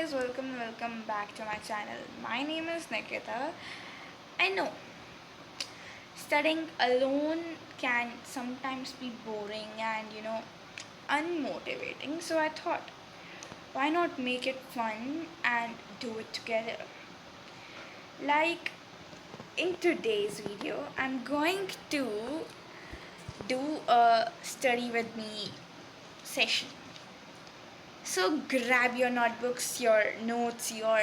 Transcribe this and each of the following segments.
guys, welcome back to my channel. My name is Nikita. I know studying alone can sometimes be boring and unmotivating. So I thought, why not make it fun and do it together? Like in today's video, I'm going to do a study with me session. So grab your notebooks, your notes, your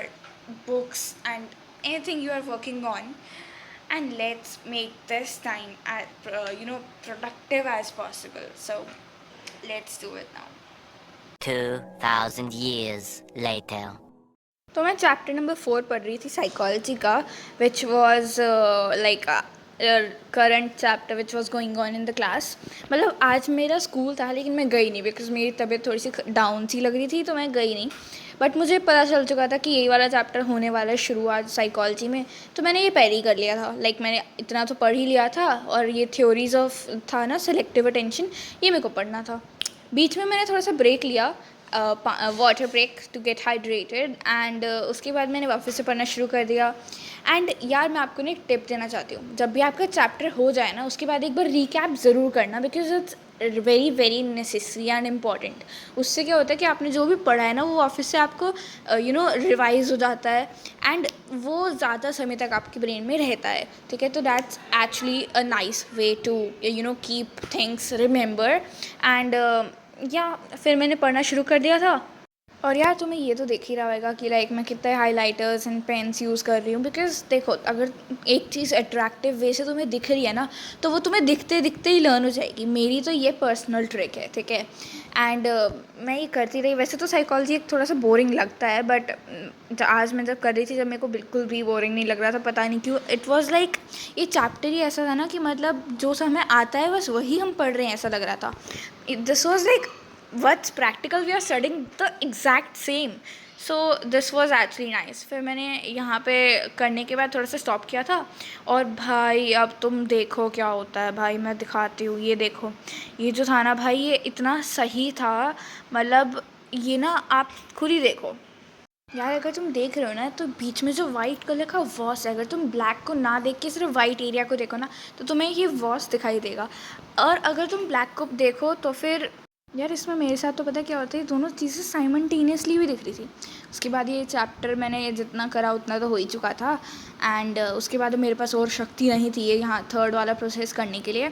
books, and anything you are working on, and let's make this time as productive as possible. So let's do it now. 2,000 years later. तो मैं chapter number 4 पढ़ रही थी psychology का, which was like current chapter which was going on in the class. मतलब आज मेरा school था लेकिन मैं गई नहीं बिकॉज मेरी तबीयत थोड़ी सी डाउन सी लग रही थी, तो मैं गई नहीं. बट मुझे पता चल चुका था कि यही वाला चैप्टर होने वाला है शुरुआत साइकोलॉजी में, तो मैंने ये पहले ही कर लिया था. लाइक मैंने इतना तो पढ़ ही लिया था, और ये थ्योरीज ऑफ था ना सेलेक्टिव अटेंशन, ये मेरे को पढ़ना था. बीच में मैंने थोड़ा सा ब्रेक लिया, water break to get hydrated, and उसके बाद मैंने वापस से पढ़ना शुरू कर दिया. एंड यार मैं आपको ना एक टिप देना चाहती हूँ, जब भी आपका चैप्टर हो जाए ना उसके बाद एक बार रिकैप ज़रूर करना, because it's very very necessary and important. उससे क्या होता है कि आपने जो भी पढ़ा है ना वो वापस से आपको रिवाइज हो जाता है, एंड वो ज़्यादा समय तक आपके ब्रेन में रहता है. ठीक है, तो that's actually a nice way to keep things remember. And या फिर मैंने पढ़ना शुरू कर दिया था. और यार तुम्हें ये तो देख ही रहा होगा कि लाइक मैं कितने हाइलाइटर्स एंड पेन्स यूज़ कर रही हूँ, बिकॉज देखो अगर एक चीज़ अट्रैक्टिव वे से तुम्हें दिख रही है ना तो वो तुम्हें दिखते दिखते ही लर्न हो जाएगी. मेरी तो ये पर्सनल ट्रिक है, ठीक है. एंड मैं ये करती रही. वैसे तो साइकोलॉजी एक थोड़ा सा बोरिंग लगता है, बट आज मैं जब कर रही थी जब मेरे को बिल्कुल भी बोरिंग नहीं लग रहा था. पता नहीं क्यों, इट वॉज़ लाइक ये चैप्टर ही ऐसा था ना कि मतलब जो समय आता है बस वही हम पढ़ रहे हैं ऐसा लग रहा था. This was like what's practical we are studying the exact same. So this was actually nice. फिर मैंने यहाँ पे करने के बाद थोड़ा सा स्टॉप किया था, और भाई अब तुम देखो क्या होता है. भाई मैं दिखाती हूँ, ये देखो, ये जो था ना भाई ये इतना सही था. मतलब ये ना आप खुद ही देखो यार. अगर तुम देख रहे हो ना तो बीच में जो वाइट कलर का वॉस है, अगर तुम ब्लैक को ना देख के सिर्फ वाइट एरिया को देखो ना तो तुम्हें ये वॉस दिखाई देगा. और अगर तुम ब्लैक को देखो तो फिर यार इसमें मेरे साथ तो पता क्या होता है, दोनों चीज़ें साइमल्टेनियसली भी दिख रही थी. उसके बाद ये चैप्टर मैंने जितना करा उतना तो हो ही चुका था, एंड उसके बाद मेरे पास और शक्ति नहीं थी ये यहाँ थर्ड वाला प्रोसेस करने के लिए.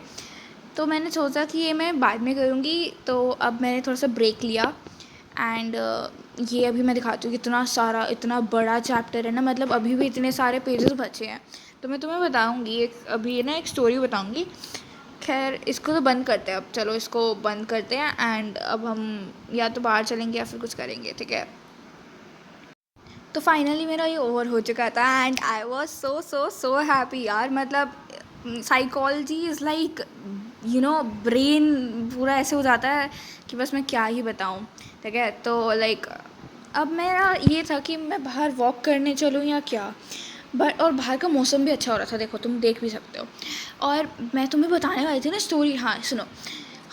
तो मैंने सोचा कि ये मैं बाद में करूँगी, तो अब मैंने थोड़ा सा ब्रेक लिया. एंड ये अभी मैं दिखाती हूँ कितना सारा इतना बड़ा चैप्टर है ना. मतलब अभी भी इतने सारे पेजेस बचे हैं. तो मैं तुम्हें बताऊँगी अभी ना एक स्टोरी बताऊँगी. खैर इसको तो बंद करते हैं अब, चलो इसको बंद करते हैं. एंड अब हम या तो बाहर चलेंगे या फिर कुछ करेंगे, ठीक है. तो फाइनली मेरा ये ओवर हो चुका था, and I was so so so happy यार. मतलब साइकोलॉजी इज़ लाइक ब्रेन पूरा ऐसे हो जाता है कि बस मैं क्या ही बताऊँ, ठीक है. तो लाइक अब मेरा ये था कि मैं बाहर वॉक करने चलूँ या क्या. बट और बाहर का मौसम भी अच्छा हो रहा था, देखो तुम देख भी सकते हो. और मैं तुम्हें बताने वाली थी ना स्टोरी. हाँ सुनो,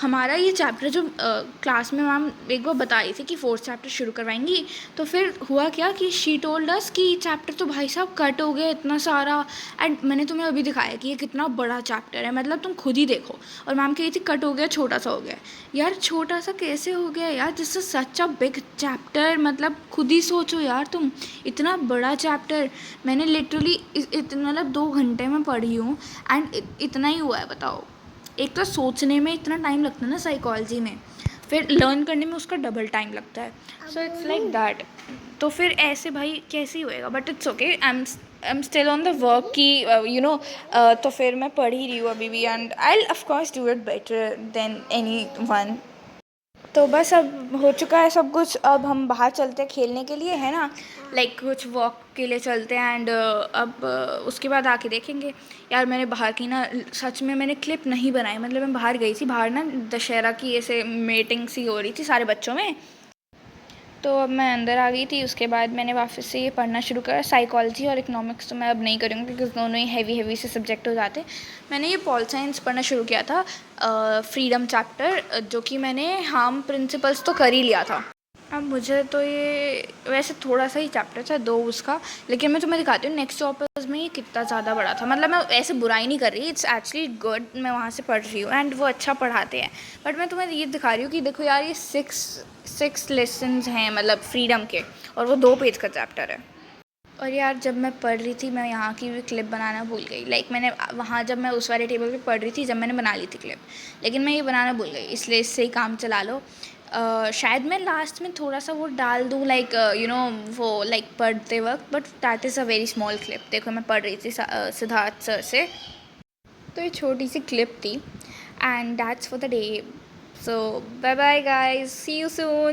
हमारा ये चैप्टर जो क्लास में मैम एक बार बताई थी कि 4th चैप्टर शुरू करवाएंगी, तो फिर हुआ क्या कि शी टोल्ड अस कि चैप्टर तो भाई साहब कट हो गया इतना सारा. एंड मैंने तुम्हें अभी दिखाया कि ये कितना बड़ा चैप्टर है, मतलब तुम खुद ही देखो. और मैम कही थी कट हो गया, छोटा सा हो गया. यार छोटा सा कैसे हो गया यार, this is such a big chapter. मतलब खुद ही सोचो यार तुम, इतना बड़ा चैप्टर मैंने लिटरली मतलब 2 घंटे में पढ़ी हूँ, एंड इतना ही हुआ है. बताओ, एक तो सोचने में इतना टाइम लगता है ना साइकोलॉजी में, फिर लर्न करने में उसका डबल टाइम लगता है. So it's like that. तो फिर ऐसे भाई कैसे ही होएगा, but it's okay. I am still on the work की तो फिर मैं पढ़ ही रही हूँ अभी भी, and I will of course do it better than any one. तो बस अब हो चुका है सब कुछ. अब हम बाहर चलते हैं खेलने के लिए, है ना. लाइक कुछ वॉक के लिए चलते हैं, एंड अब उसके बाद आके देखेंगे. यार मैंने बाहर की ना सच में मैंने क्लिप नहीं बनाई. मतलब मैं बाहर गई थी, बाहर ना दशहरा की ऐसे मीटिंग सी हो रही थी सारे बच्चों में. तो अब मैं अंदर आ गई थी. उसके बाद मैंने वापस से ये पढ़ना शुरू करा. साइकोलॉजी और इकोनॉमिक्स तो मैं अब नहीं करूँगी बिकॉज दोनों ही हैवी से सब्जेक्ट हो जाते. मैंने ये पॉल साइंस पढ़ना शुरू किया था, फ्रीडम चैप्टर, जो कि मैंने हार्म प्रिंसिपल्स तो कर ही लिया था. अब मुझे तो ये वैसे थोड़ा सा ही चैप्टर था, 2 उसका, लेकिन मैं तुम्हें दिखाती हूँ नेक्स्ट चैप्टर्स में ये कितना ज़्यादा बड़ा था। मतलब मैं ऐसे बुराई नहीं कर रही, इट्स एक्चुअली गुड, मैं वहाँ से पढ़ रही हूँ एंड वो अच्छा पढ़ाते हैं। बट मैं तुम्हें ये दिखा रही हूँ कि देखो यार, ये 6 लेसन्स हैं मतलब फ्रीडम के, और वो 2 पेज का चैप्टर है। और यार जब मैं पढ़ रही थी, मैं यहाँ की भी क्लिप बनाना भूल गई। लाइक मैंने वहाँ जब मैं उस वाले टेबल पे पढ़ रही थी, जब मैंने बना ली थी क्लिप, लेकिन मैं ये बनाना भूल गई, इसलिए इससे ही काम चला लो। शायद मैं लास्ट में थोड़ा सा वो डाल दूँ, लाइक वो लाइक पढ़ते वक्त, but that is a very small clip. देखो मैं पढ़ रही थी सिद्धार्थ सर से, तो ये छोटी सी क्लिप थी and that's for the day. So bye bye guys, see you soon.